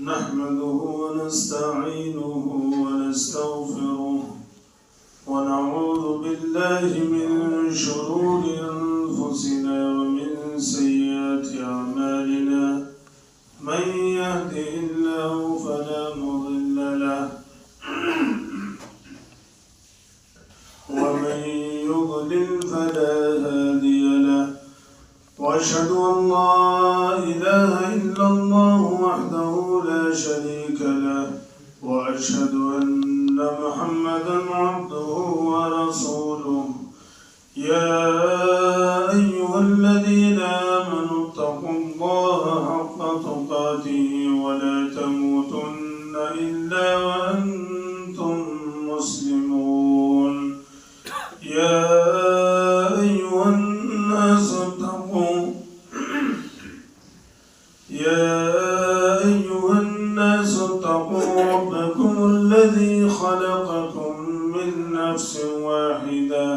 نحمده ونستعينه ونستغفره ونعوذ بالله من شرور أنفسنا ومن سيئات أعمالنا من يهده الله فلا مضل له ومن يضلل فلا هادي له وأشهد أن لا إله إلا الله وحده لا شريك له وأشهد أن محمدا عبده ورسوله يا أيها الذين آمنوا اتقوا الله حق تقاته ولا تموتن إلا وأنتم مسلمون يا أيها الناس اتقوا ربكم الذي خلقكم من نفس واحدة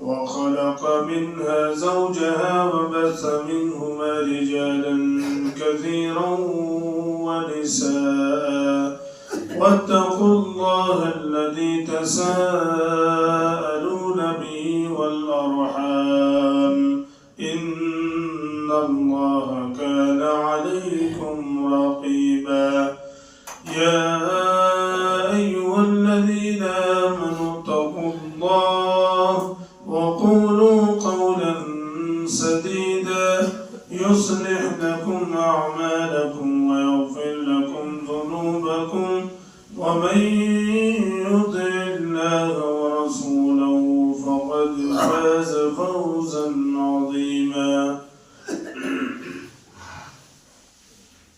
وخلق منها زوجها وبث منهما رجالا كثيرا ونساء واتقوا الله الذي تساءلون به والأرحام إن الله كان عليكم رقيبا يا أيها الذين آمنوا اتقوا الله وقولوا قولا سديدا يصلح لكم أعمالكم ويغفر لكم ذنوبكم ومن يطع الله ورسوله فقد فاز فوزا عظيما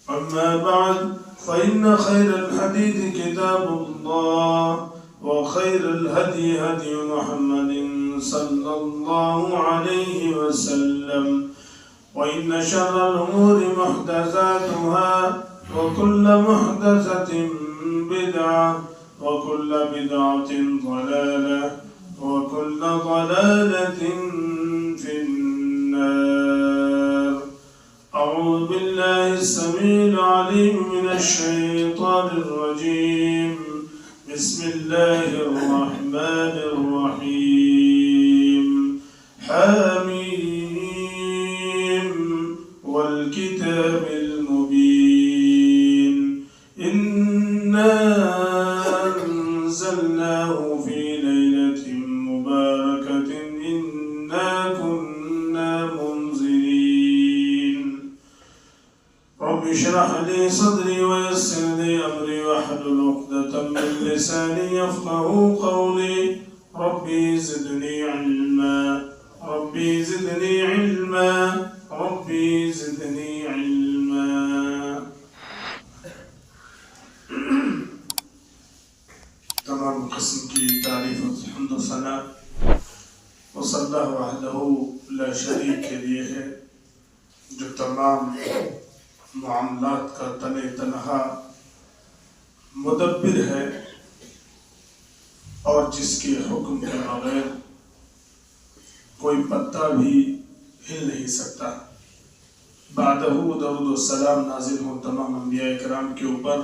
أما بعد فإن خير الحديث كتاب الله وخير الهدي هدي محمد صلى الله عليه وسلم وإن شر الأمور محدثاتها وكل محدثة بدعة وكل بدعة ضلالة وكل ضلالة في النار. أعوذ بالله السميع العليم من الشيطان الرجيم. بسم الله الرحمن الرحيم. حميم والكتاب المبين إنا أنزلناه في ليلة مباركة إنا كنا منذرين. رب اشرح لي صدري ويسر لي أمري واحلل عقدة من لساني يفقهوا قولي. ربي زدني علما ربي زدني علما ربي زدني علما. تمام قسم کی تعریف و حمد و ثنا وصلی اللہ وحدہ لا شریک کے لیے ہے، جو تمام معاملات کا تنِ تنہا مدبر ہے اور جس کے حکم کے بغیر کوئی پتا بھی ہل نہیں سکتا. بعدہ درود و سلام نازل ہو تمام انبیاء کرام کے اوپر،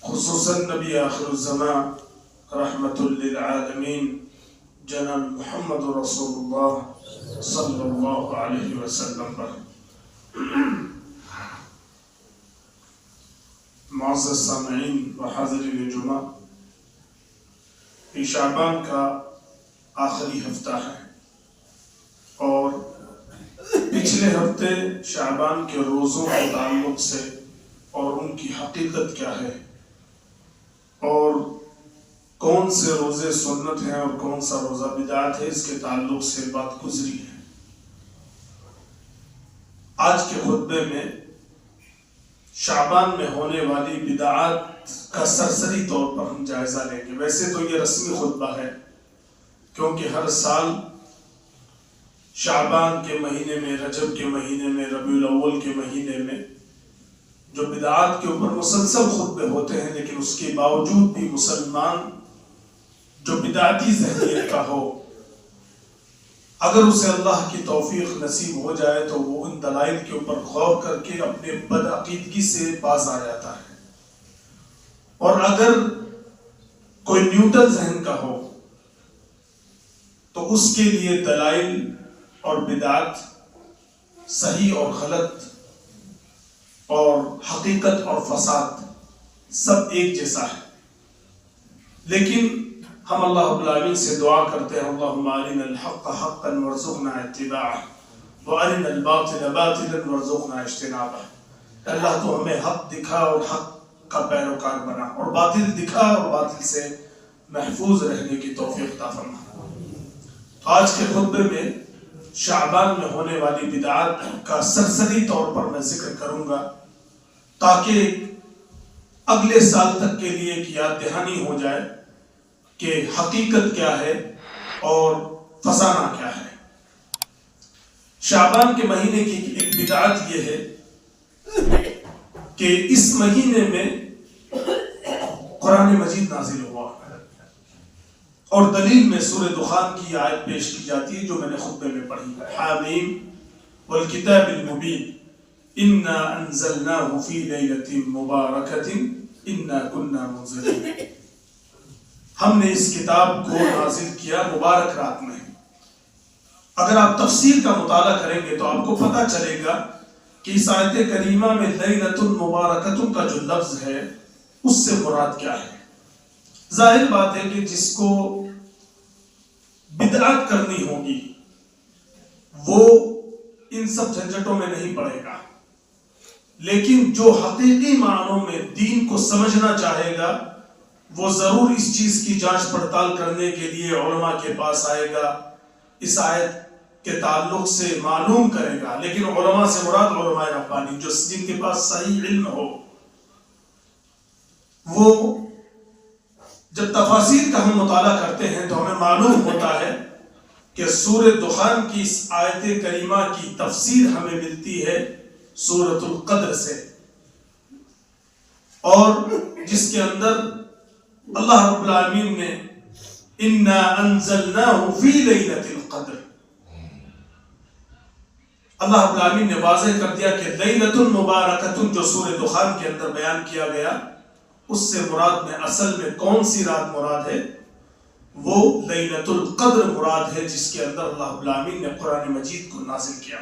خصوصاً نبی آخر الزمان رحمت للعالمین جناب محمد رسول اللہ صلی اللہ علیہ وسلم پر. معزز سامعین و حاضرین جمعہ، یہ شعبان کا آخری ہفتہ ہے اور پچھلے ہفتے شعبان کے روزوں کے تعلق سے اور ان کی حقیقت کیا ہے اور کون سے روزے سنت ہیں اور کون سا روزہ بدعت ہے، اس کے تعلق سے بات گزری ہے. آج کے خطبے میں شعبان میں ہونے والی بدعات کا سرسری طور پر ہم جائزہ لیں گے. ویسے تو یہ رسمی خطبہ ہے کیونکہ ہر سال شعبان کے مہینے میں، رجب کے مہینے میں، ربیع الاول کے مہینے میں جو بدعات کے اوپر مسلسل خطبے ہوتے ہیں، لیکن اس کے باوجود بھی مسلمان جو بدعتی ذہنیت کا ہو اگر اسے اللہ کی توفیق نصیب ہو جائے تو وہ ان دلائل کے اوپر غور کر کے اپنے بدعقیدگی سے باز آ جاتا ہے. اور اگر کوئی نیوٹرل ذہن کا ہو تو اس کے لیے دلائل اور بدعت، صحیح اور غلط، اور حقیقت اور فساد سب ایک جیسا ہے. لیکن ہم اللہ رب العالمین سے دعا کرتے ہیں اللہم ارنا الحق حقا وارزقنا اتباعہ وارنا الباطل باطلا وارزقنا اجتنابہ. اللہ تو ہمیں حق دکھا اور حق کا پیروکار بنا، اور باطل دکھا اور باطل سے محفوظ رہنے کی توفیق عطا فرما. آج کے خطبے میں شعبان میں ہونے والی بدعات کا سرسری طور پر میں ذکر کروں گا تاکہ اگلے سال تک کے لیے ایک یاد دہانی ہو جائے کہ حقیقت کیا ہے اور فسانہ کیا ہے. شعبان کے مہینے کی ایک بدعت یہ ہے کہ اس مہینے میں قرآن مجید نازل ہوا، اور دلیل میں سورہ دخان کی آیت پیش کی جاتی ہے جو میں نے خطبے میں پڑھی، حامیم والکتاب المبین انا انزلناہ فی لیلۃ مبارکۃ انا کنا منذرین. ہم نے اس کتاب کو نازل کیا مبارک رات میں. اگر آپ تفسیر کا مطالعہ کریں گے تو آپ کو پتہ چلے گا کہ اس آیت کریمہ میں لیلۃ مبارکۃ کا جو لفظ ہے اس سے مراد کیا ہے. ظاہر بات ہے کہ جس کو بدعت کرنی ہوگی وہ ان سب جھنجھٹوں میں نہیں پڑے گا، لیکن جو حقیقی معنوں میں دین کو سمجھنا چاہے گا وہ ضرور اس چیز کی جانچ پڑتال کرنے کے لیے علماء کے پاس آئے گا، اس آیت کے تعلق سے معلوم کرے گا. لیکن علماء سے مراد علماء ربانی، جو جن کے پاس صحیح علم ہو. وہ جب تفاسیر کا ہم مطالعہ کرتے ہیں تو ہمیں معلوم ہوتا ہے کہ سورہ دخان کی اس آیت کریمہ کی تفسیر ہمیں ملتی ہے سورۃ القدر سے، اور جس کے اندر اللہ رب العالمین نے انا انزلناہ فی لیلۃ القدر، اللہ رب العالمین نے واضح کر دیا کہ لیلۃ مبارکۃ جو سورہ دخان کے اندر بیان کیا گیا اس سے مراد میں اصل میں کون سی رات مراد ہے؟ وہ لیلۃ القدر مراد ہے جس کے اندر اللہ رب العالمین نے قرآن مجید کو نازل کیا.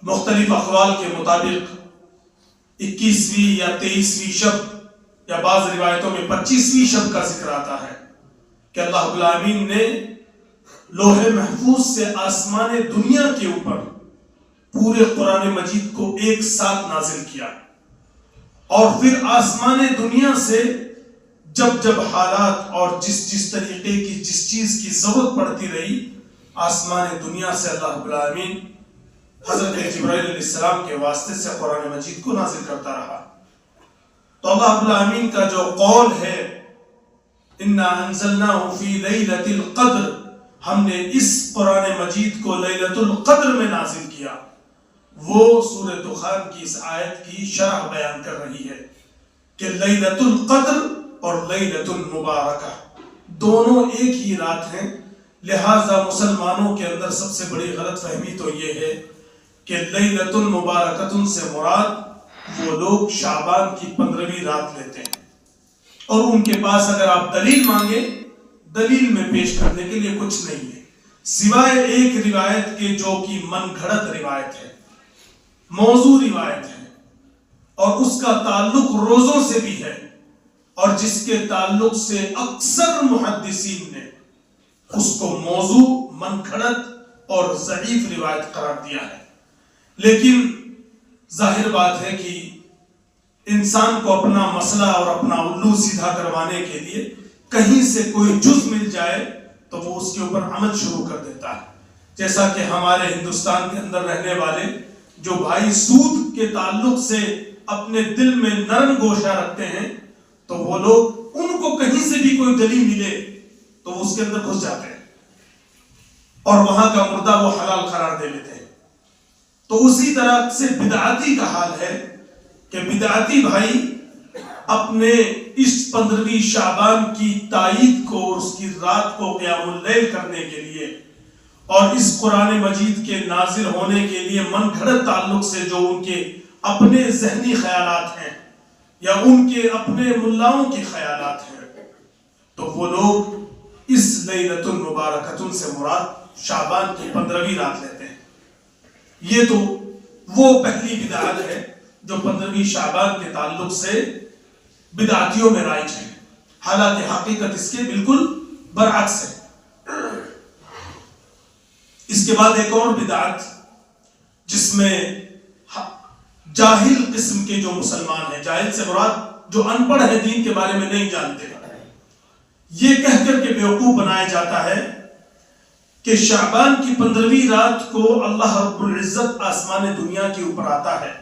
مختلف اقوال کے مطابق 21ویں یا 23ویں شب یا بعض روایتوں میں 25ویں شب کا ذکر آتا ہے کہ اللہ رب العالمین نے لوح محفوظ سے آسمان دنیا کے اوپر پورے قرآن مجید کو ایک ساتھ نازل کیا، اور پھر آسمان دنیا سے جب جب حالات اور جس طریقے کی جس چیز کی ضرورت پڑتی رہی، آسمان دنیا سے اللہ رب العالمین حضرت جبرائیل علیہ السلام کے واسطے سے قرآن مجید کو نازل کرتا رہا. تو اللہ رب العالمین کا جو قول ہے انا انزلناہ فی لیلۃ القدر، ہم نے اس قرآن مجید کو لیلۃ القدر میں نازل کیا، وہ سورہ دخان کی اس آیت کی شرح بیان کر رہی ہے کہ لیلۃ القدر اور لیلۃ المبارکہ دونوں ایک ہی رات ہیں. لہذا مسلمانوں کے اندر سب سے بڑی غلط فہمی تو یہ ہے کہ لیلۃ المبارکۃ سے مراد وہ لوگ شعبان کی 15ویں رات لیتے ہیں، اور ان کے پاس اگر آپ دلیل مانگے دلیل میں پیش کرنے کے لیے کچھ نہیں ہے سوائے ایک روایت کے جو کہ من گھڑت روایت ہے، موضوع روایت ہے، اور اس کا تعلق روزوں سے بھی ہے، اور جس کے تعلق سے اکثر محدثین نے اس کو موضوع، من گھڑت اور ضعیف روایت قرار دیا ہے. لیکن ظاہر بات ہے کہ انسان کو اپنا مسئلہ اور اپنا الو سیدھا کروانے کے لیے کہیں سے کوئی جز مل جائے تو وہ اس کے اوپر عمل شروع کر دیتا ہے. جیسا کہ ہمارے ہندوستان کے اندر رہنے والے جو بھائی سود کے تعلق سے اپنے دل میں نرم گوشہ رکھتے ہیں تو وہ لوگ ان کو کہیں سے بھی کوئی دلیل ملے تو وہ اس کے اندر گھس جاتے ہیں اور وہاں کا مردہ وہ حلال قرار دے لیتے ہیں. تو اسی طرح سے بدعاتی کا حال ہے کہ بدعاتی بھائی اپنے اس 15ویں شعبان کی تائید کو اور اس کی رات کو قیام اللیل کرنے کے لیے اور اس قرآن مجید کے نازل ہونے کے لیے من گھڑت تعلق سے جو ان کے اپنے ذہنی خیالات ہیں یا ان کے اپنے ملاؤں کے خیالات ہیں، تو وہ لوگ اس لیلۃ المبارکۃ سے مراد شعبان کی 15ویں رات لیتے ہیں۔ یہ تو وہ پہلی بدعت ہے جو 15ویں شعبان کے تعلق سے بدعتیوں میں رائج ہے، حالانکہ حقیقت اس کے بالکل برعکس ہے۔ اس کے بعد ایک اور بدعت جس میں جاہل قسم کے جو مسلمان ہیں، جاہل سے مراد جو ان پڑھ ہے، دین کے بارے میں نہیں جانتے، یہ کہہ کر کے بیوقوف بنایا جاتا ہے کہ شعبان کی 15ویں رات کو اللہ رب العزت آسمان دنیا کے اوپر آتا ہے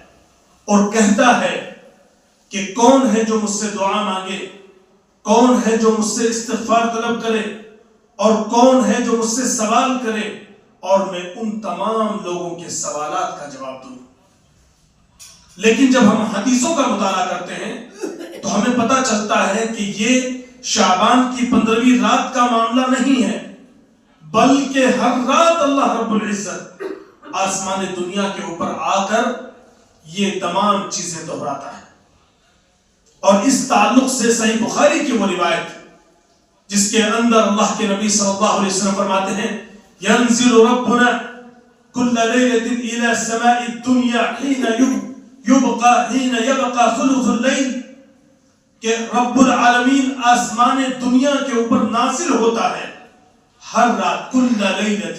اور کہتا ہے کہ کون ہے جو مجھ سے دعا مانگے، کون ہے جو مجھ سے استغفار طلب کرے، اور کون ہے جو مجھ سے سوال کرے، اور میں ان تمام لوگوں کے سوالات کا جواب دوں۔ لیکن جب ہم حدیثوں کا مطالعہ کرتے ہیں تو ہمیں پتہ چلتا ہے کہ یہ شعبان کی 15ویں رات کا معاملہ نہیں ہے، بلکہ ہر رات اللہ رب العزت آسمان دنیا کے اوپر آ کر یہ تمام چیزیں دہراتا ہے۔ اور اس تعلق سے صحیح بخاری کی وہ روایت جس کے اندر اللہ کے نبی صلی اللہ علیہ وسلم فرماتے ہیں ينزل ربنا كل ليلة إلى السماء الدنيا حين يبقى ثلث الليل، کہ رب العالمین آسمان دنیا کے اوپر نازل ہوتا ہے ہر رات، كل ليلة،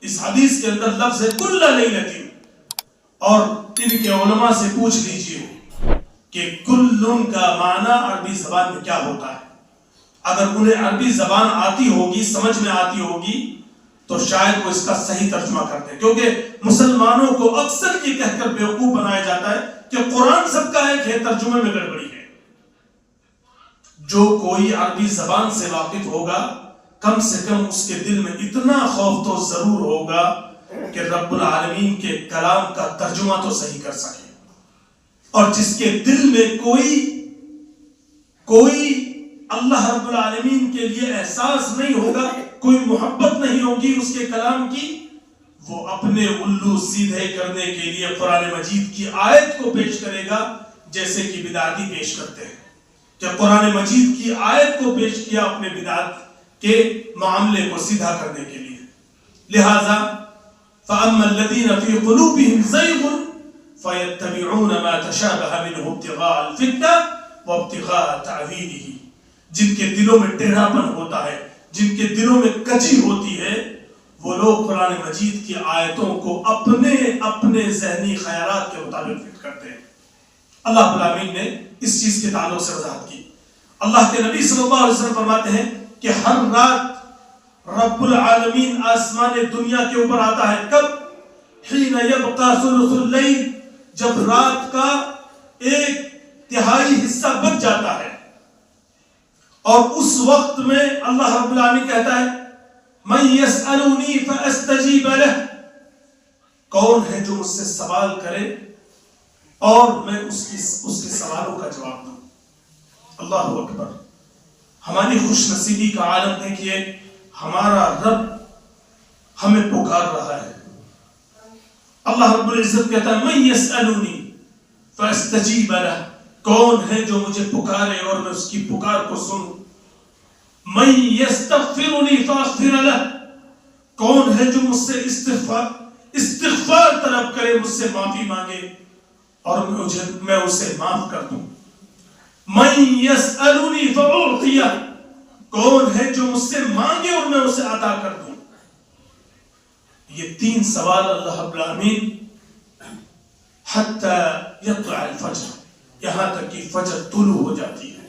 اس حدیث کے اندر لفظ ہے كل ليلة، اور ان کے علماء سے پوچھ لیجئے کہ کلن کا معنی عربی زبان میں کیا ہوتا ہے۔ اگر انہیں عربی زبان آتی ہوگی، سمجھ میں آتی ہوگی، تو شاید وہ اس کا صحیح ترجمہ کرتے ہیں، کیونکہ مسلمانوں کو اکثر یہ کہہ کر بیوقوف بنایا جاتا ہے کہ قرآن سب کا ایک ہے، ترجمے میں گڑبڑی ہے۔ جو کوئی عربی زبان سے واقف ہوگا کم سے کم اس کے دل میں اتنا خوف تو ضرور ہوگا کہ رب العالمین کے کلام کا ترجمہ تو صحیح کر سکے، اور جس کے دل میں کوئی اللہ رب العالمین کے لیے احساس نہیں ہوگا، کوئی محبت نہیں ہوگی اس کے کلام کی، وہ اپنے الو سیدھے کرنے کے لیے قرآن مجید کی آیت کو پیش کرے گا جیسے کہ بدعتی پیش کرتے ہیں، کہ قرآن مجید کی آیت کو پیش کیا اپنے بدعت کے معاملے کو سیدھا کرنے کے لیے۔ لہذا فَأَمَّا الَّذِينَ فِي قُلُوبِهِمْ زَيْغٌ فَيَتَّبِعُونَ مَا تَشَابَهَ مِنْهُ ابْتِغَاءَ الْفِتْنَةِ وَابْتِغَاءَ تَعْوِيلِهِ، جن کے دلوں میں ٹیڑھاپن ہوتا ہے، جن کے دلوں میں کجی ہوتی ہے، وہ لوگ قرآن مجید کی آیتوں کو اپنے ذہنی خیالات کے مطابق فٹ کرتے ہیں۔ اللہ رب العالمین نے اس چیز کے تعلق سے وضاحت کی۔ اللہ کے نبی صلی اللہ علیہ وسلم فرماتے ہیں کہ ہر رات رب العالمین آسمان دنیا کے اوپر آتا ہے، کب؟ حین یبقى ثلث اللیل، جب رات کا 1/3 حصہ بچ جاتا ہے، اور اس وقت میں اللہ رب العالمین کہتا ہے من یسألونی فاستجیب لہ، کون ہے جو مجھ سے سوال کرے اور میں اس کے سوالوں کا جواب دوں۔ اللہ اکبر، ہماری خوش نصیبی کا عالم دیکھیے، ہمارا رب ہمیں پکار رہا ہے۔ اللہ رب العزت کہتا ہے من یسألونی فاستجیب لہ، کون ہے جو مجھے پکارے اور میں اس کی پکار کو سنوں۔ من یستغفرنی فاغفر لہ، کون ہے جو مجھ سے استغفار طلب کرے، مجھ سے معافی مانگے اور میں اسے معاف کر دوں۔ من یسألنی فاعطیہ، کون ہے جو مجھ سے مانگے اور میں اسے عطا کر دوں۔ یہ 3 سوال اللہ رب العالمین حتی یطلع الفجر، یہاں تک کہ فجر طلوع ہو جاتی ہے،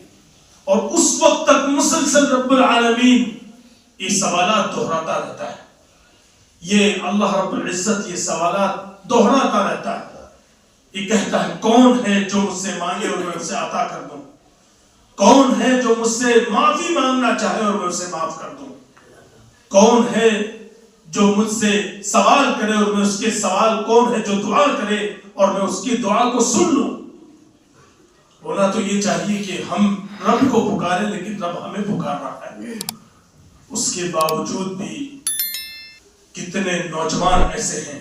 اور اس وقت تک مسلسل رب العالمین یہ سوالات دہراتا رہتا ہے۔ یہ اللہ رب العزت یہ سوالات دہراتا رہتا ہے، یہ کہتا ہے کون ہے جو مجھ سے مانگے اور میں اسے عطا کر دوں، کون ہے جو مجھ سے معافی مانگنا چاہے اور میں اسے معاف کر دوں، کون ہے جو مجھ سے سوال کرے اور میں اس کے سوال، کون ہے جو دعا کرے اور میں اس کی دعا کو سن لوں۔ ہونا تو یہ چاہیے کہ ہم رب کو پکاریں، لیکن رب ہمیں پکار رہا ہے۔ اس کے باوجود بھی کتنے نوجوان ایسے ہیں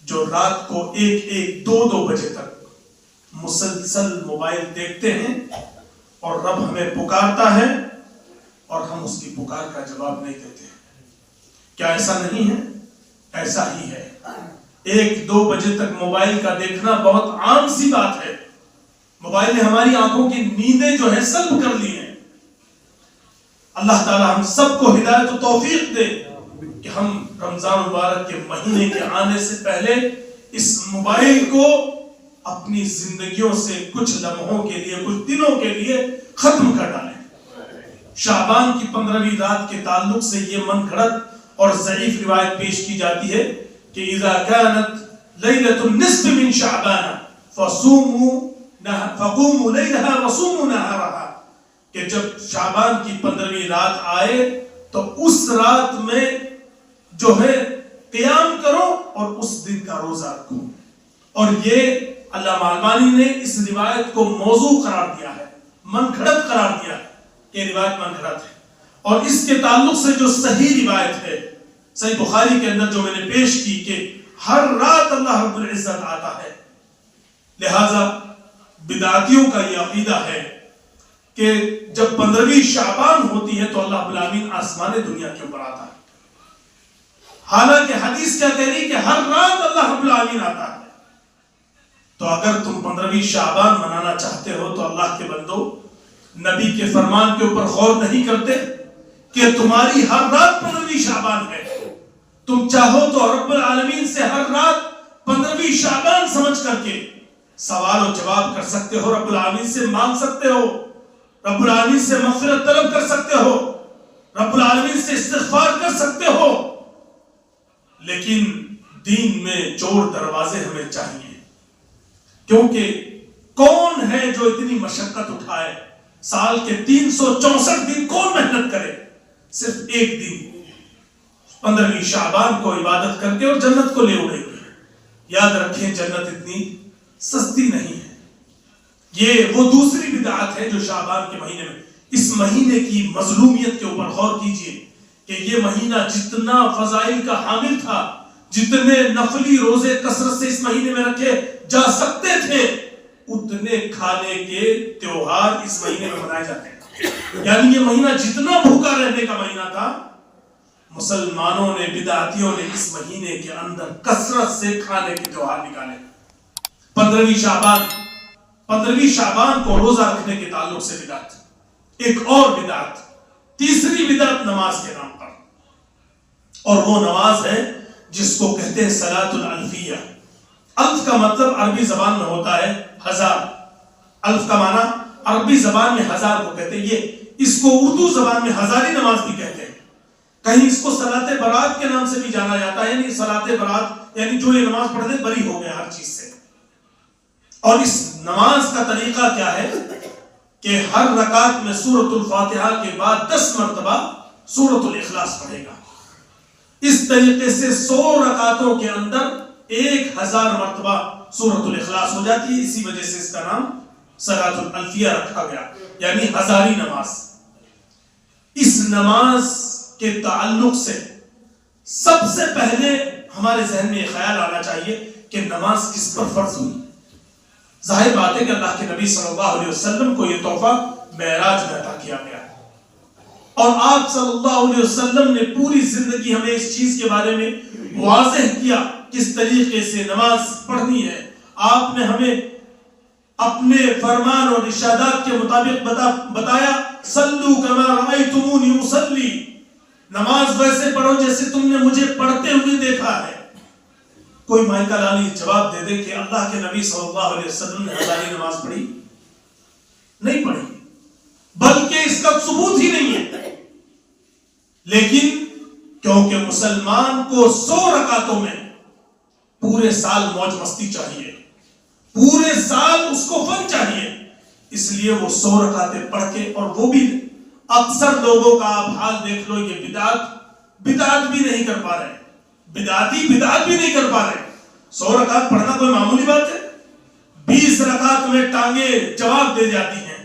جو رات کو 1-1 2-2 بجے تک مسلسل موبائل دیکھتے ہیں، اور رب ہمیں پکارتا ہے اور ہم اس کی پکار کا جواب نہیں دیتے۔ کیا ایسا نہیں ہے؟ ایسا ہی ہے۔ 1-2 بجے تک موبائل کا دیکھنا بہت عام سی بات ہے۔ موبائل نے ہماری آنکھوں کی نیندیں جو ہے سلب کر لی ہیں۔ اللہ تعالی ہم سب کو ہدایت و توفیق دے کہ ہم رمضان مبارک کے مہینے کے آنے سے پہلے اس موبائل کو اپنی زندگیوں سے کچھ لمحوں کے لیے، کچھ دنوں کے لیے ختم کر ڈالیں۔ شعبان کی 15ویں رات کے تعلق سے یہ من گھڑت اور ضعیف روایت پیش کی جاتی ہے کہ اذا كانت ليلة النصف من شعبان فقوموا ليلها وصوموا نهارها، کہ جب شعبان کی 15ویں رات آئے تو اس رات میں جو ہے قیام کرو اور اس دن کا روزہ رکھو۔ اور یہ علامہ البانی نے اس روایت کو موضوع قرار دیا ہے، من گھڑت قرار دیا ہے کہ روایت من گھڑت ہے۔ اور اس کے تعلق سے جو صحیح روایت ہے صحیح بخاری کے اندر جو میں نے پیش کی کہ ہر رات اللہ رب العزت آتا ہے، لہذا بدعتیوں کا یہ عقیدہ ہے کہ جب 15ویں شعبان ہوتی ہے تو اللہ رب العالمین آسمان دنیا کے اوپر آتا ہے، حالانکہ حدیث کیا کہہ رہی ہے کہ ہر رات اللہ رب العالمین آتا ہے۔ تو اگر تم 15ویں شعبان منانا چاہتے ہو تو اللہ کے بندو نبی کے فرمان کے اوپر غور نہیں کرتے کہ تمہاری ہر رات 15ویں شعبان ہے؟ تم چاہو تو رب العالمین سے ہر رات 15ویں شعبان سمجھ کر کے سوال و جواب کر سکتے ہو، رب العالمین سے مانگ سکتے ہو، رب العالمین سے مغفرت طلب کر سکتے ہو، رب العالمین سے استغفار کر سکتے ہو، لیکن دین میں چور دروازے ہمیں چاہیے، کیونکہ کون ہے جو اتنی مشقت اٹھائے؟ سال کے 364 دن کون محنت کرے؟ صرف ایک دن 15ویں شعبان کو عبادت کر کے اور جنت کو لے اڑے گے۔ یاد رکھیں جنت اتنی سستی نہیں ہے۔ یہ وہ دوسری بدعت ہے جو شعبان کے مہینے میں، اس مہینے کی مظلومیت کے اوپر غور کیجئے کہ یہ مہینہ جتنا فضائل کا حامل تھا، جتنے نفلی روزے کثرت سے اس مہینے میں رکھے جا سکتے تھے، اتنے کھانے کے تیوہار اس مہینے میں منائے جاتے ہیں۔ یعنی یہ مہینہ جتنا بھوکا رہنے کا مہینہ تھا، مسلمانوں نے، بدعتیوں نے اس مہینے کے اندر کثرت سے کھانے کے تیوہار نکالے۔ 15ویں شعبان کو روزہ رکھنے کے تعلق سے بدعت، ایک اور بدعت، تیسری بدعت نماز کے نام پر، اور وہ نماز ہے جس کو کہتے ہیں صلاۃ الالفیہ۔ الف کا مطلب عربی زبان میں ہوتا ہے ہزار، الف کا معنی عربی زبان میں ہزار کو کہتے ہیں، یہ اس کو اردو زبان میں ہزاری نماز بھی کہتے ہیں۔ کہیں اس کو صلاۃ برات کے نام سے بھی جانا جاتا ہے، یعنی صلاۃ برات یعنی جو یہ نماز پڑھ دے بری ہو گیا ہر چیز سے۔ اور اس نماز کا طریقہ کیا ہے کہ ہر رکعت میں سورۃ الفاتحہ کے بعد 10 مرتبہ سورۃ الاخلاص پڑھے گا۔ اس طریقے سے 100 رکعتوں کے اندر 1000 مرتبہ سورۃ الاخلاص ہو جاتی ہے، اسی وجہ سے اس کا نام صلاۃ الالفیہ رکھا گیا، یعنی ہزاری نماز۔ اس نماز کے تعلق سے سب سے پہلے ہمارے ذہن میں یہ خیال آنا چاہیے کہ نماز کس پر فرض ہوئی۔ ظاہر بات ہے کہ اللہ کے نبی صلی اللہ علیہ وسلم کو یہ تحفہ معراج میں عطا کیا گیا، اور آپ صلی اللہ علیہ وسلم نے پوری زندگی ہمیں اس چیز کے بارے میں واضح کیا کس طریقے سے نماز پڑھنی ہے۔ آپ نے ہمیں اپنے فرمان اور ارشادات کے مطابق بتایا، صلو کما رأیتمونی اصلی، نماز ویسے پڑھو جیسے تم نے مجھے پڑھتے ہوئے دیکھا ہے۔ کوئی مائکہ لالی جواب دے دے کہ اللہ کے نبی صلی اللہ علیہ وسلم نے ہزاری نماز پڑھی؟ نہیں پڑھی، بلکہ اس کا ثبوت ہی نہیں ہے۔ لیکن کیونکہ مسلمان کو 100 رکعتوں میں پورے سال موج مستی چاہیے، پورے سال اس کو فن چاہیے، اس لیے وہ 100 رکعتیں پڑھ کے، اور وہ بھی اکثر لوگوں کا آپ حال دیکھ لو، یہ بدعت بھی نہیں کر پا رہے، بدعت بھی نہیں کر پا رہے۔ 100 رکعت پڑھنا کوئی معمولی بات ہے؟ 20 رکعت میں ٹانگیں جواب دے جاتی ہیں،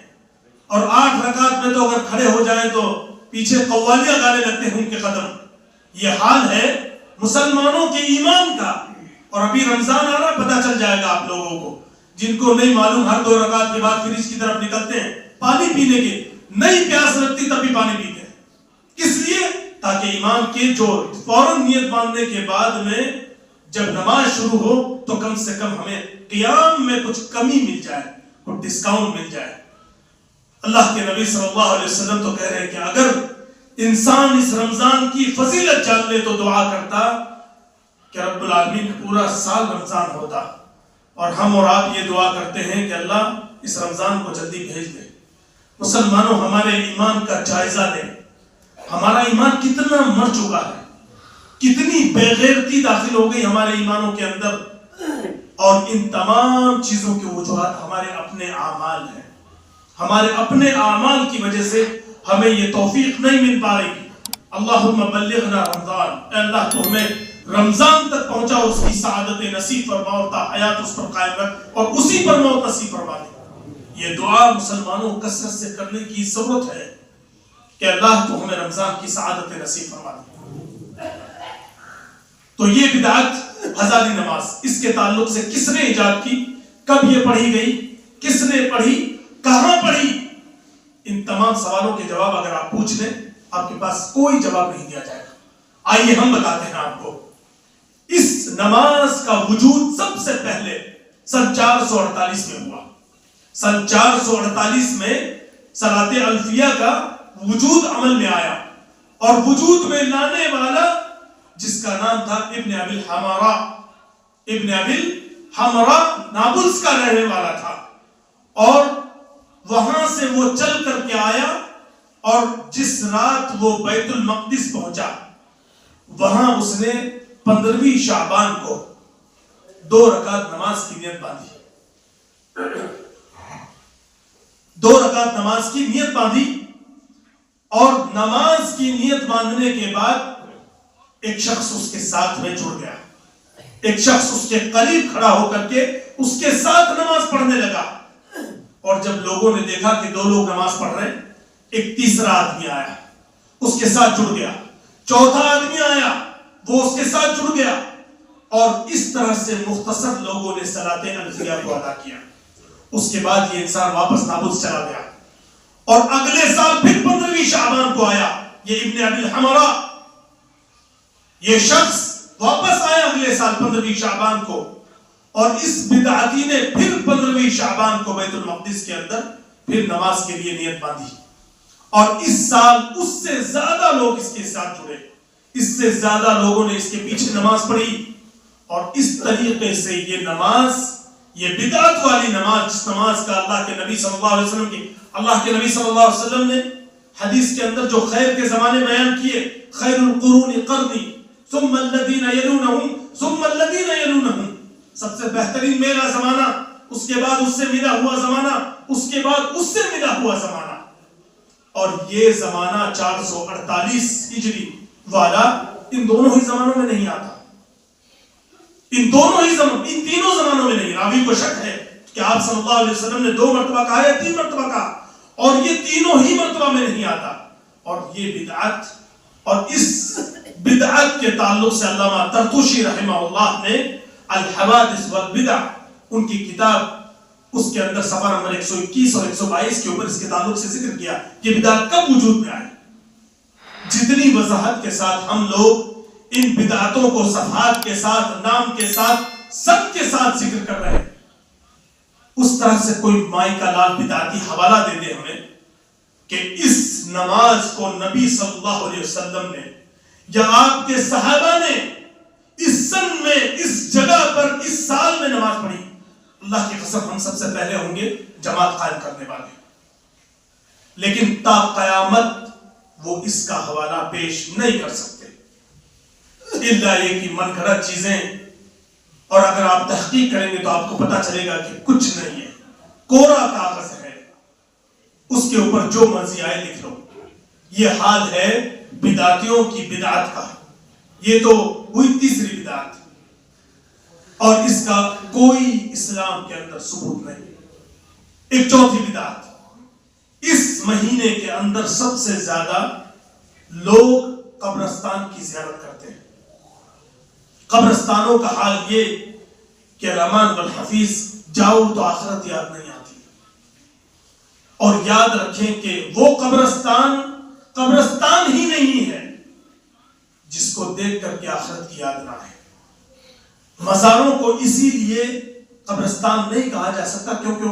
اور 8 رکعت میں تو اگر کھڑے ہو جائیں تو پیچھے قوالیاں گانے لگتے ہیں ان کے قدم۔ یہ حال ہے مسلمانوں کے ایمان کا۔ اور ابھی رمضان آ رہا، پتہ چل جائے گا آپ لوگوں کو، جن کو نہیں معلوم ہر 2 رکعت کے بعد فریج کی طرف نکلتے ہیں پانی پینے کے، نہیں پیاس لگتی تب بھی پانی پیتے ہیں۔ کس لیے؟ تاکہ ایمان کے جو فوراً نیت باندھنے کے بعد میں جب نماز شروع ہو تو کم سے کم ہمیں قیام میں کچھ کمی مل جائے، کچھ ڈسکاؤنٹ مل جائے۔ اللہ کے نبی صلی اللہ علیہ وسلم تو کہہ رہے ہیں کہ اگر انسان اس رمضان کی فضیلت جان لے تو دعا کرتا کہ رب العالمین پورا سال رمضان ہوتا، اور ہم اور آپ یہ دعا کرتے ہیں کہ اللہ اس رمضان کو جلدی بھیج دے۔ مسلمانوں، ہمارے ایمان کا جائزہ لیں، ہمارا ایمان کتنا مر چکا ہے، کتنی بے غیرتی داخل ہو گئی ہمارے ایمانوں کے اندر، اور ان تمام چیزوں کے وجوہات ہمارے اپنے اعمال ہیں۔ ہمارے اپنے اعمال کی وجہ سے ہمیں یہ توفیق نہیں مل پا رہی۔ اللہم بلغنا رمضان، اے اللہ تو ہمیں رمضان تک پہنچا، اس کی سعادت نصیب فرما، اور تا حیات اس پر قائم رکھ، اور اسی پر موت نصیب فرما دے۔ یہ دعا مسلمانوں کو کثرت سے کرنے کی ضرورت ہے کہ اللہ تو ہمیں رمضان کی سعادت نصیب فرما دے۔ تو یہ بدعت ہزاری نماز، اس کے تعلق سے کس نے ایجاد کی، کب یہ پڑھی گئی، کس نے پڑھی، کہاں پڑھی، ان تمام سوالوں کے جواب اگر آپ پوچھ لیں آپ کے پاس کوئی جواب نہیں دیا جائے گا۔ آئیے ہم بتاتے ہیں آپ کو۔ اس نماز کا وجود سب سے پہلے سن 448 میں ہوا۔ سن 448 میں صلاۃ الفیہ کا وجود عمل میں آیا، اور وجود میں لانے والا جس کا نام تھا ابن ابی الحمراء، ابن ابی الحمراء نابلس کا رہنے والا تھا، اور وہاں سے وہ چل کر کے آیا، اور جس رات وہ بیت المقدس پہنچا وہاں اس نے 15ویں شعبان کو 2 رکعت نماز کی نیت باندھی، 2 رکعت نماز کی نیت باندھی، اور نماز کی نیت باندھنے کے بعد ایک شخص اس کے ساتھ میں جڑ گیا، ایک شخص اس کے قریب کھڑا ہو کر کے اس کے ساتھ نماز پڑھنے لگا، اور جب لوگوں نے دیکھا کہ 2 لوگ نماز پڑھ رہے ہیں، ایک تیسرا آدمی آیا، اس کے ساتھ جڑ گیا، چوتھا آدمی آیا، وہ اس کے ساتھ جڑ گیا، اور اس طرح سے مختصر لوگوں نے صلاۃ الفیہ کو ادا کیا۔ اس کے بعد یہ انسان واپس نابلس چلا گیا، اور اگلے سال پھر 15ویں شعبان کو آیا، یہ ابن ابی الحمراء، یہ شخص واپس آیا اگلے سال 15ویں شعبان کو، اور اس بدعتی نے پھر 15ویں شعبان کو بیت المقدس کے اندر پھر نماز کے لیے نیت باندھی، اور اس سال اس سے زیادہ لوگ اس کے ساتھ جڑے، اس سے زیادہ لوگوں نے اس کے پیچھے نماز پڑھی، اور اس طریقے سے یہ نماز، یہ بدعت والی نماز، جس نماز کا اللہ کے نبی صلی اللہ علیہ وسلم نے حدیث کے اندر جو خیر کے زمانے بیان کیے، خیر القرون قرنی ثم الذین یلونہم ثم الذین یلونہم، سب سے بہترین میرا زمانہ، اس کے بعد اس سے ملا ہوا زمانہ، اس کے بعد اس سے ملا ہوا زمانہ، اور یہ زمانہ 448 ہجری والا ان دونوں ہی زمانوں میں نہیں آتا، ان تینوں زمانوں میں نہیں۔ راوی کو شک ہے کہ آپ صلی اللہ علیہ وسلم نے 2 مرتبہ کہا یا 3 مرتبہ کہا، اور یہ تینوں ہی مرتبہ میں نہیں آتا۔ اور یہ بدعت، اور اس بدعت کے تعلق سے علامہ طرطوشی رحمہ اللہ نے الحوادث والبدع، ان کی کتاب، اس کے اندر صفحہ نمبر 121 اور 122 کے اوپر اس کے تعلق سے ذکر کیا کہ بدعت کب وجود میں آئی۔ جتنی وضاحت کے ساتھ ہم لوگ ان بدعتوں کو صفحات کے ساتھ، نام کے ساتھ، سب کے ساتھ ذکر کر رہے ہیں، اس طرح سے کوئی مائی کا لال بدعتی حوالہ دے دے ہمیں کہ اس نماز کو نبی صلی اللہ علیہ وسلم نے یا آپ کے صحابہ نے اس سن میں، اس جگہ پر، اس سال میں نماز پڑھی، اللہ کی قسم ہم سب سے پہلے ہوں گے جماعت قائم کرنے والے، لیکن تا قیامت وہ اس کا حوالہ پیش نہیں کر سکتے، الا یہ کہ من گھڑت چیزیں، اور اگر آپ تحقیق کریں گے تو آپ کو پتا چلے گا کہ کچھ نہیں ہے، کوڑا کاغذ ہے، اس کے اوپر جو مرضی آئے لکھ لو۔ یہ حال ہے بدعتیوں کی بدعت کا۔ یہ تو ہوئی تیسری بدعت، اور اس کا کوئی اسلام کے اندر ثبوت نہیں۔ ایک چوتھی بدعت، اس مہینے کے اندر سب سے زیادہ لوگ قبرستان کی زیارت کرتے ہیں۔ قبرستانوں کا حال یہ کہ علماء والحفیظ جاؤ تو آخرت یاد نہیں آتی، اور یاد رکھیں کہ وہ قبرستان ہی نہیں ہے جس کو دیکھ کر کے آخرت کی یاد نہ آئے۔ مزاروں کو اسی لیے قبرستان نہیں کہا جا سکتا کیونکہ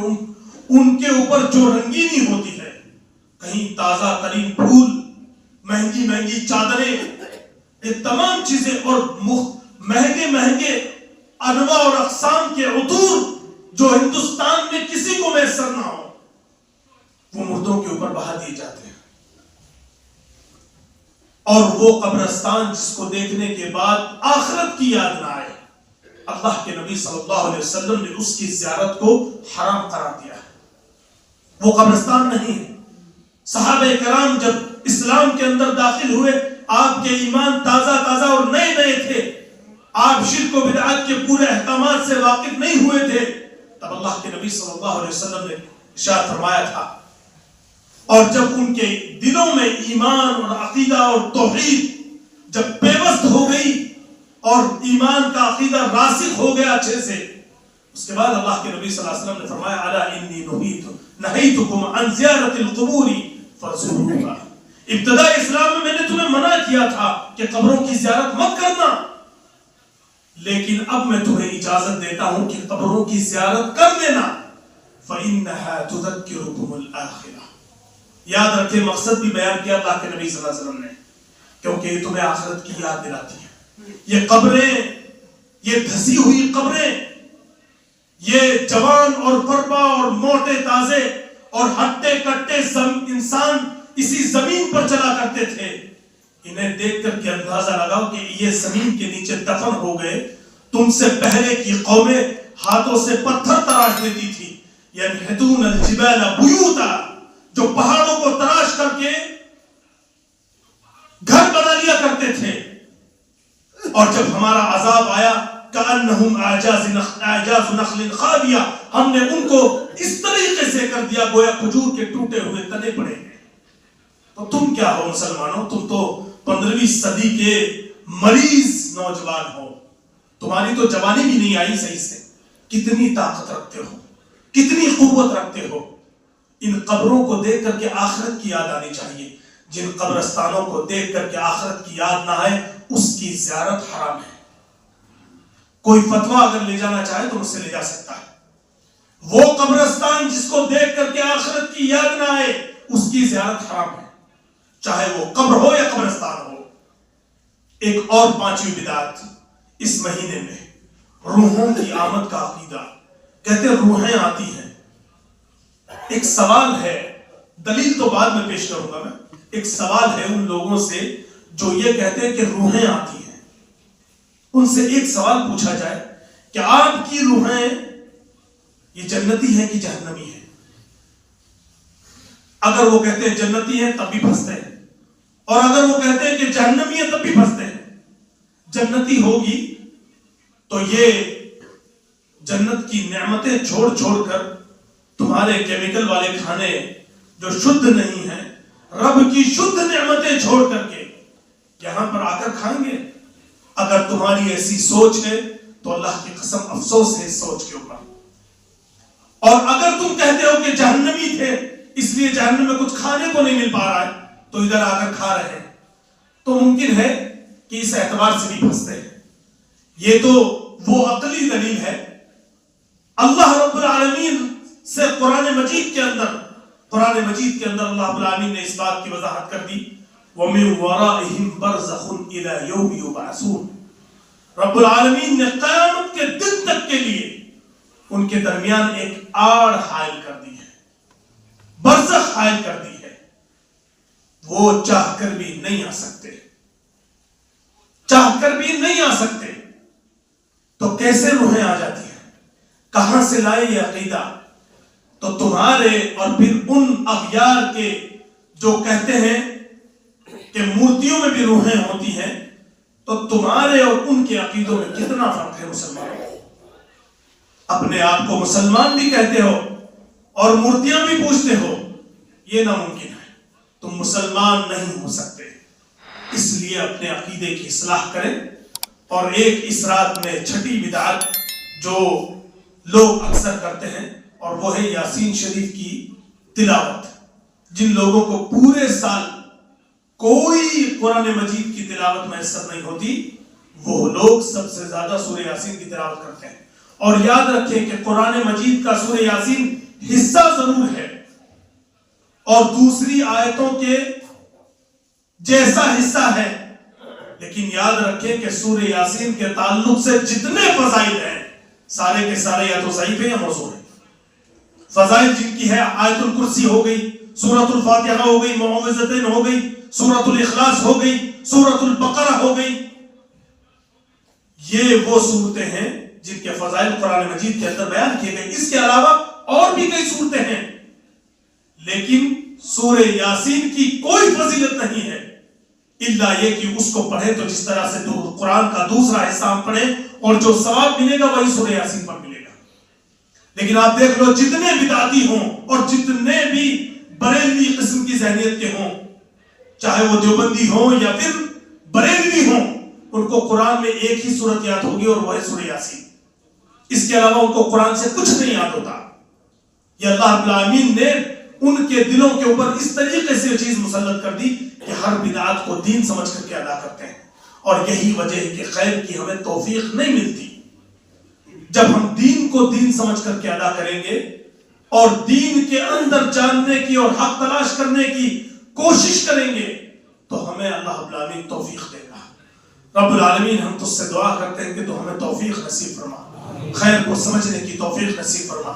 ان کے اوپر جو رنگینی ہوتی ہے، کہیں تازہ ترین پھول، مہنگی مہنگی چادریں، یہ تمام چیزیں، اور مہنگے انواع اور اقسام کے عطور جو ہندوستان میں کسی کو میسر نہ ہو، وہ مردوں کے اوپر بہا دیے جاتے ہیں۔ اور وہ قبرستان جس کو دیکھنے کے بعد آخرت کی یاد نہ آئے، اللہ کے نبی صلی اللہ علیہ وسلم نے اس کی زیارت کو حرام قرار دیا ہے۔ وہ قبرستان نہیں ہے۔ صحابہ کرام جب اسلام کے اندر داخل ہوئے، آپ کے ایمان تازہ اور نئے تھے، آپ شرک و بدعات کے پورے احکامات سے واقف نہیں ہوئے تھے، تب اللہ کے نبی صلی اللہ علیہ وسلم نے ارشاد فرمایا تھا، اور جب ان کے دلوں میں ایمان اور عقیدہ اور توحید جب پیوست ہو گئی اور ایمان کا عقیدہ راسخ ہو گیا اچھے سے، اس کے بعد اللہ کے نبی صلی اللہ علیہ وسلم نے فرمایا الا انی نہیتکم عن زیارت القبور فزوروها۔ ابتداء اسلام میں نے تمہیں منع کیا تھا کہ قبروں کی زیارت مت کرنا، لیکن اب میں تمہیں اجازت دیتا ہوں کہ قبروں کی زیارت کر لینا، فإنها تذکرکم الآخرہ۔ یاد رکھیں، مقصد بھی بیان کیا اللہ کے نبی صلی اللہ علیہ وسلم نے، کیونکہ یہ تمہیں آخرت کی یاد دلاتی ہے۔ یہ قبریں، یہ دھسی ہوئی قبریں، یہ جوان اور پربا اور موٹے تازے اور ہٹے کٹے انسان اسی زمین پر چلا کرتے تھے، انہیں دیکھ کر کے اندازہ لگاؤ کہ یہ زمین کے نیچے دفن ہو گئے۔ تم سے پہلے کی قومیں ہاتھوں سے پتھر تراش دیتی تھی، ينحتون الجبال بیوتا، جو پہاڑوں کو تراش کر کے گھر بنا لیا کرتے تھے، اور جب ہمارا عذاب آیا کأنہم اعجاز نخل خاویہ، ہم نے ان کو اس طریقے سے کر دیا گویا کھجور کے ٹوٹے ہوئے تنے پڑے ہیں۔ تو تم کیا ہو مسلمانوں؟ تم تو 15ویں صدی کے مریض نوجوان ہو، تمہاری تو جوانی بھی نہیں آئی صحیح سے، کتنی طاقت رکھتے ہو، کتنی قوت رکھتے ہو۔ ان قبروں کو دیکھ کر کے آخرت کی یاد آنی چاہیے۔ جن قبرستانوں کو دیکھ کر کے آخرت کی یاد نہ آئے، اس کی زیارت حرام ہے۔ کوئی فتویٰ اگر لے جانا چاہے تو مجھ سے لے جا سکتا ہے۔ وہ قبرستان جس کو دیکھ کر کے آخرت کی یاد نہ آئے، اس کی زیارت حرام ہے، چاہے وہ قبر ہو یا قبرستان ہو۔ ایک اور 5ویں بدعت اس مہینے میں، روحوں کی آمد کا عقیدہ۔ کہتے ہیں روحیں آتی ہیں۔ ایک سوال ہے، دلیل تو بعد میں پیش کروں گا میں، ایک سوال ہے ان لوگوں سے جو یہ کہتے ہیں کہ روحیں آتی ہیں۔ ان سے ایک سوال پوچھا جائے کہ آپ کی روحیں یہ جنتی ہیں کہ جہنمی ہیں؟ اگر وہ کہتے ہیں جنتی ہیں تب بھی پھنستے ہیں، اور اگر وہ کہتے ہیں کہ جہنمی ہیں تب بھی پھنستے ہیں۔ جنتی ہوگی تو یہ جنت کی نعمتیں چھوڑ کر تمہارے کیمیکل والے کھانے جو شدھ نہیں ہیں، رب کی شدھ نعمتیں چھوڑ کر کے یہاں پر آ کر کھائیں گے۔ اگر تمہاری ایسی سوچ ہے تو اللہ کی قسم افسوس ہے اس سوچ کے اوپر۔ اور اگر تم کہتے ہو کہ جہنمی تھے اس لیے جہنم میں کچھ کھانے کو نہیں مل پا رہا ہے تو ادھر آ کر کھا رہے ہیں، تو ممکن ہے کہ اس اعتبار سے بھی پھنستے ہیں۔ یہ تو وہ عقلی دلیل ہے۔ اللہ رب العالمین سے قرآن مجید کے اندر اللہ رب العالمین نے اس بات کی وضاحت کر دی، وَمِن وَرَائِهِمْ بَرْزَخٌ إِلَى يَوْمِ يُبْعَثُونَ۔ رب العالمین نے قیامت کے دن تک کے لیے ان کے درمیان ایک آڑ حائل کر دی ہے، برزخ حائل کر دی ہے۔ وہ چاہ کر بھی نہیں آ سکتے، چاہ کر بھی نہیں آ سکتے۔ تو کیسے روحیں آ جاتی ہیں؟ کہاں سے لائے یہ عقیدہ؟ تو تمہارے اور پھر ان اغیار کے جو کہتے ہیں کہ مورتیوں میں بھی روحیں ہوتی ہیں، تو تمہارے اور ان کے عقیدوں میں کتنا فرق ہے مسلمانوں؟ اپنے آپ کو مسلمان بھی کہتے ہو اور مورتیاں بھی پوجتے ہو، یہ ناممکن ہے، تم مسلمان نہیں ہو سکتے۔ اس لیے اپنے عقیدے کی اصلاح کریں۔ اور ایک اس رات میں چھٹی بدعت جو لوگ اکثر کرتے ہیں، اور وہ ہے یاسین شریف کی تلاوت۔ جن لوگوں کو پورے سال کوئی قرآن مجید کی تلاوت میسر نہیں ہوتی، وہ لوگ سب سے زیادہ سورہ یاسین کی تلاوت کرتے ہیں۔ اور یاد رکھیں کہ قرآن مجید کا سورہ یاسین حصہ ضرور ہے، اور دوسری آیتوں کے جیسا حصہ ہے، لیکن یاد رکھیں کہ سورہ یاسین کے تعلق سے جتنے فضائل ہیں سارے کے سارے یا تو ضعیف ہیں یا موضوع ہیں۔ فضائل جن کی ہے آیت الکرسی ہو گئی، سورۃ الفاتحہ ہو گئی، معوذتین ہو گئی، سورۃ الاخلاص ہو گئی، سورۃ البقرہ ہو گئی، یہ وہ صورتیں ہیں جن کے فضائل قرآن مجید کے اندر بیان کیے گئے۔ اس کے علاوہ اور بھی کئی صورتیں ہیں، لیکن سورہ یاسین کی کوئی فضیلت نہیں ہے الا یہ کہ اس کو پڑھے تو جس طرح سے قرآن کا دوسرا حصہ ہم پڑھے اور جو ثواب ملے گا وہی سورہ یاسین پر ملے گا۔ لیکن آپ دیکھ لو، جتنے بدعتی ہوں اور جتنے بھی بریلوی قسم کی ذہنیت کے ہوں، چاہے وہ دیوبندی ہوں یا پھر بریلوی ہوں، ان کو قرآن میں ایک ہی سورت یاد ہوگی اور وہ ہے سورہ یاسین۔ اس کے علاوہ ان کو قرآن سے کچھ نہیں یاد ہوتا۔ یہ اللہ رب العالمین نے ان کے دلوں کے اوپر اس طریقے سے چیز مسلط کر دی کہ ہر بدعات کو دین سمجھ کر کے ادا کرتے ہیں، اور یہی وجہ ہے کہ خیر کی ہمیں توفیق نہیں ملتی۔ جب ہم دین کو دین سمجھ کر کے ادا کریں گے اور دین کے اندر جاننے کی اور حق تلاش کرنے کی کوشش کریں گے تو ہمیں اللہ رب العالمین توفیق دے گا۔ رب العالمین ہم تجھ سے دعا کرتے ہیں کہ تو ہمیں توفیق نصیب فرما، خیر کو سمجھنے کی توفیق نصیب فرما۔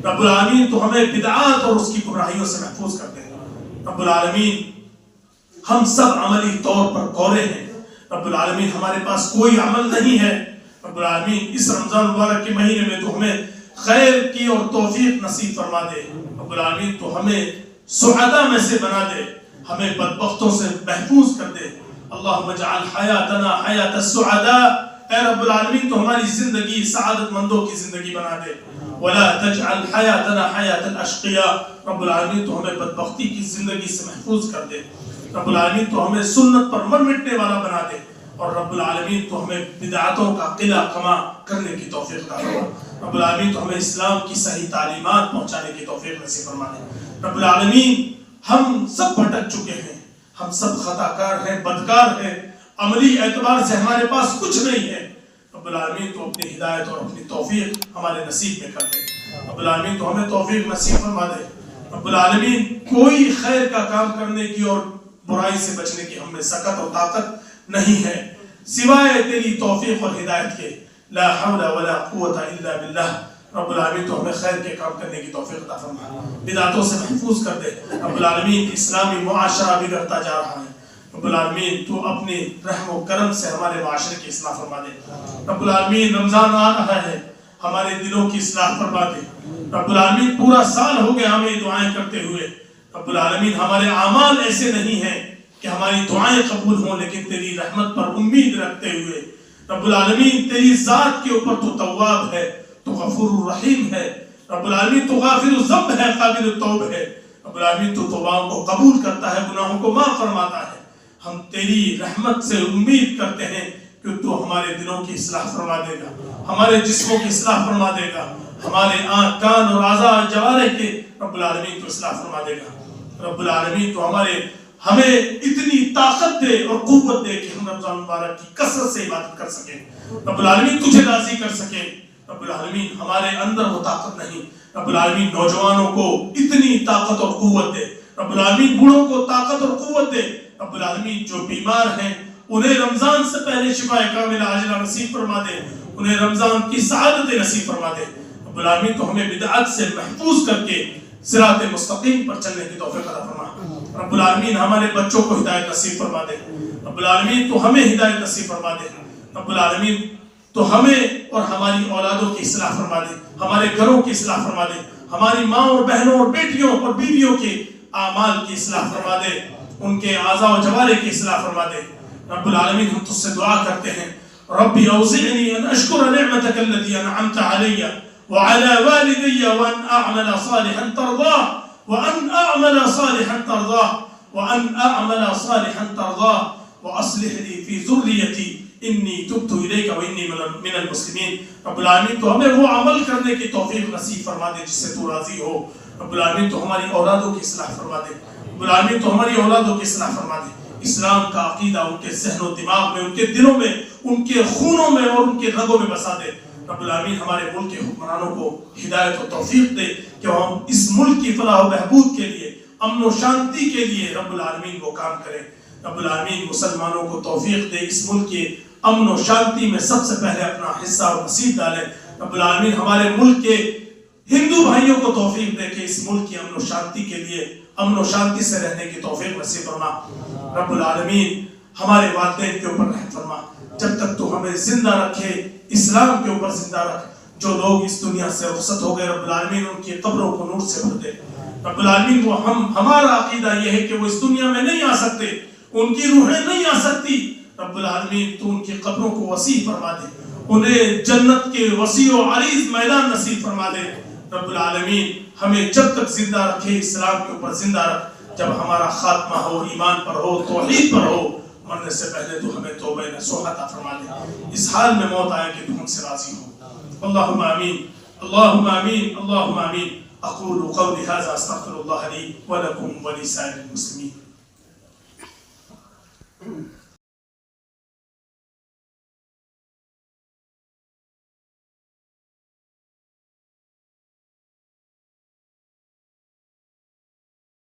رب العالمین تو ہمیں بدعات اور اس کی گمراہیوں سے محفوظ کر دے۔ رب العالمین ہم سب عملی طور پر کورے ہیں، رب العالمین ہمارے پاس کوئی عمل نہیں ہے۔ رب العالمین اس رمضان مبارک کے مہینے میں تو ہمیں خیر کی اور توفیق نصیب فرما دے۔ رب العالمین تو ہمیں سعداء میں سے بنا دے، ہمیں بدبختوں سے محفوظ کر دے۔ اللہم اجعل حیاتنا حیات السعداء، اے رب العالمین تو ہماری زندگی سعادت مندوں کی زندگی بنا دے۔ ولا تجعل حیاتنا حیات الاشقیاء، رب العالمین تو ہمیں بدبختی کی زندگی سے محفوظ کر دے۔ رب العالمین تو ہمیں سنت پر مر مٹنے والا بنا دے، اور رب العالمین تو ہمیں بدعاتوں کا قلع کما کرنے کی توفیق عطا فرما۔ رب العالمین تو ہمیں اسلام کی صحیح تعلیمات پہنچانے کی توفیق نصیب فرما دے۔ رب العالمین ہم سب بھٹک چکے ہیں، ہم سب خطا کار ہیں، بدکار ہیں، عملی اعتبار سے ہمارے پاس کچھ نہیں ہے۔ رب العالمین تو اپنی ہدایت اور اپنی توفیق ہمارے نصیب میں کر دے۔ رب العالمین تو ہمیں توفیق نصیب فرما دے۔ رب العالمین کوئی خیر کا کام کرنے کی اور برائی سے بچنے کی ہم میں سکت اور طاقت نہیں ہے سوائے تیری توفیق اور ہدایت کے۔ لا حول ولا قوت الا باللہ۔ رب العالمین تو ہمیں خیر کے کام کرنے کی توفیق عطا فرما، بدعتوں سے محفوظ کر دے۔ رب العالمین اسلامی معاشرہ بگڑتا جا رہا ہے، رب العالمین تو اپنی رحم و کرم سے ہمارے معاشرے کی اصلاح فرما دے۔ رب العالمین رمضان آ رہا ہے، ہمارے دلوں کی اصلاح فرما دے۔ رب العالمین پورا سال ہو گیا ہمیں دعائیں کرتے ہوئے، رب العالمین ہمارے اعمال ایسے نہیں ہیں کہ ہماری دعائیں قبول ہوں، لیکن تیری رحمت پر امید رکھتے ہوئے رب العالمین تیری ذات کے اوپر تو تواب ہے، تو غفور الرحیم ہے، رب العالمین تو غافر الذنب ہے، قابل التوب ہے، رب العالمین تو توباؤں کو قبول کرتا ہے، گناہوں کو معاف فرماتا ہے۔ ہم تیری رحمت سے امید کرتے ہیں کہ تو ہمارے دلوں کی اصلاح فرما دے گا، ہمارے جسموں کی اصلاح فرما دے گا، ہمارے آنکھ کان اور اعضاء اور جوارح کے رب العالمین تو اصلاح فرما دے گا۔ رب العالمین تو ہمیں اتنی طاقت دے اور قوت دے کہ ہم رمضان مبارک کی کثرت سے عبادت کر سکیں، رب العالمین تجھے راضی کر سکیں۔ رب العالمین ہمارے اندر وہ طاقت نہیں، رب العالمین نوجوانوں کو اتنی طاقت اور قوت دے، رب العالمین بوڑھوں کو طاقت اور قوت دے، رب العالمین جو بیمار ہیں انہیں رمضان سے پہلے شفا کاملہ عاجلہ نصیب فرما دے، انہیں رمضان کی سعادت نصیب فرما دے۔ رب العالمین تو ہمیں بدعات سے محفوظ کر کے صراط مستقیم پر چلنے کی توفیق عطا فرما۔ رب العالمین ہمارے بچوں کو ہدایت نصیب فرما دے، رب العالمین تو ہمیں ہدایت نصیب فرما دے، رب العالمین تو ہمیں اور ہماری اولادوں کی اصلاح فرما دے، ہمارے گھروں کی اصلاح فرما دے، ہماری ماں اور بہنوں اور بیٹیوں اور بیویوں کے اعمال کی اصلاح فرما دے، ان کے اعضاء و جوارح کی اصلاح فرما دے۔ رب العالمین ہم تجھ سے دعا کرتے ہیں، ربی اوزعنی ان اشکر نعمتک التي انعمت علی وعلى والدي وأن أعمل صالحا ترضاه وأن أعمل صالحا ترضاه وأن أعمل صالحا ترضاه وأصلح لي في ذريتي إني تبت إليك وإني من المسلمين. رب العالمین تو ہمیں وہ عمل کرنے کی توفیق نصیب فرما دے جس سے تو راضی ہو. رب العالمین تو ہماری اولادوں کی اصلاح فرما دے. رب العالمین تو ہماری اولادوں کی اصلاح فرما دے. اسلام کا عقیدہ ان کے ذہن و دماغ میں، ان کے دلوں میں، ان کے خونوں میں اور ان کے رگوں میں بسا دے. رب العالمین ہمارے ملک کے حکمرانوں کو ہدایت و توفیق دے کہ ہم اس ملک کی فلاح و بہبود کے لیے، امن و شانتی کے لیے رب العالمین وہ کام کریں. رب العالمین مسلمانوں کو توفیق دے اس ملک کے امن و شانتی میں سب سے پہلے اپنا حصہ اور نصیب ڈالے. رب العالمین ہمارے ملک کے ہندو بھائیوں کو توفیق دے کہ اس ملک کی امن و شانتی کے لیے امن و شانتی سے رہنے کی توفیق نصیب فرما. رب العالمین ہمارے والدین کے اوپر رحم فرما. جب تک تو ہمیں زندہ رکھے اسلام کے اوپر زندہ رکھ. جو لوگ اس دنیا سے رخصت ہو گئے رب العالمین ان کی قبروں کو نور سے بھر دے. رب العالمین وہ ہمارا عقیدہ یہ ہے کہ وہ اس دنیا میں نہیں آ سکتے، ان کی روحیں نہیں آ سکتی. رب العالمین تو ان کی قبروں کو وسیع فرما دے، انہیں جنت کے وسیع و عریض میدان نصیب فرما دے. رب العالمین ہمیں جب تک زندہ رکھے اسلام کے اوپر زندہ رکھ. جب ہمارا خاتمہ ہو ایمان پر ہو توحید پر ہو، مرنے سے پہلے تو ہمیں توبہ نصوح عطا فرما دے. اس حال میں موت آئے کہ تو ہم سے راضی ہو. اللہم آمین اللہم آمین اللہم آمین. اقول قولی ھذا استغفر اللہ لی ولکم ولسائر المسلمین.